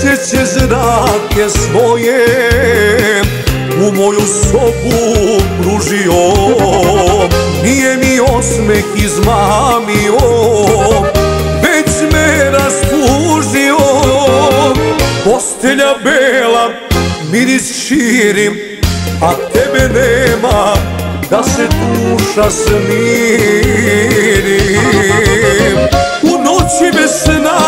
Mesec je zrake svoje u moju sobu pružio, nije mi osmeh izmamio, već me rastužio. Postelja bela, miris širi, a tebe nema da se duša smiri. U noći bez sna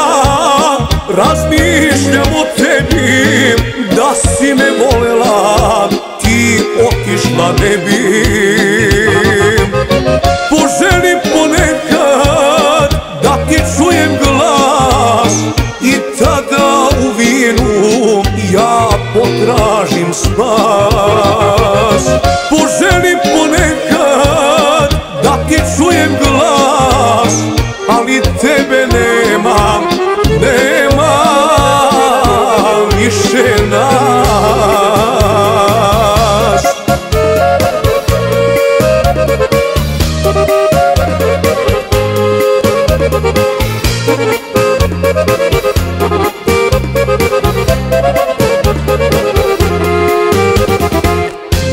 razmišljam o tebi, da si me volela ti otišla ne bi. Poželim ponekad da ti čujem glas i tada u vinu ja potražim spas. Poželim ponekad da ti čujem glas, ali tebe nemam, nema više nas.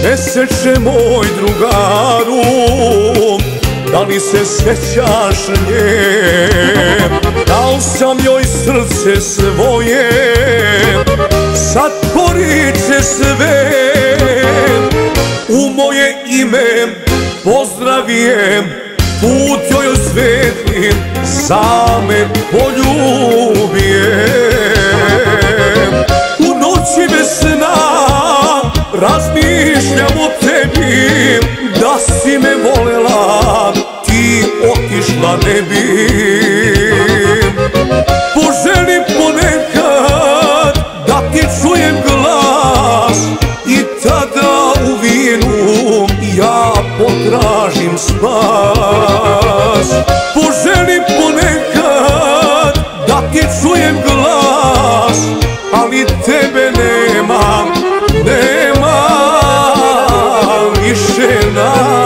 Meseče moj drugaru, da li se sjećaš nje? Dao sam joj srce svoje, sad poriče sve. U moje ime pozdravijem, put joj svetlim, za me poljubijem. U noći bez sna razmišljam o tebi, da si me volela ti otišla ne bi. Poželim ponekad da ti čujem glas i tada u vinu ja potražim spas. Poželim ponekad da ti čujem glas, ali tebe nemam, nema više nas.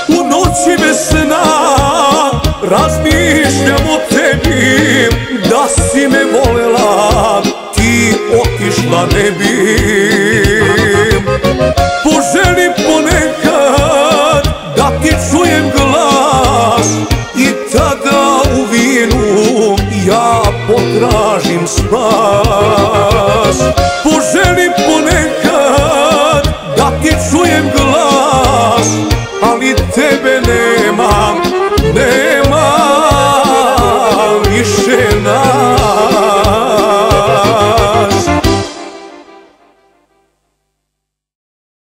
U noći bez sna razmišljam o tebi, da si me volela ti otišla ne bi. Poželim ponekad da ti čujem glas i tada u vinu ja potražim spas. Poželim ponekad da ti čujem glas, ali tebe nemam,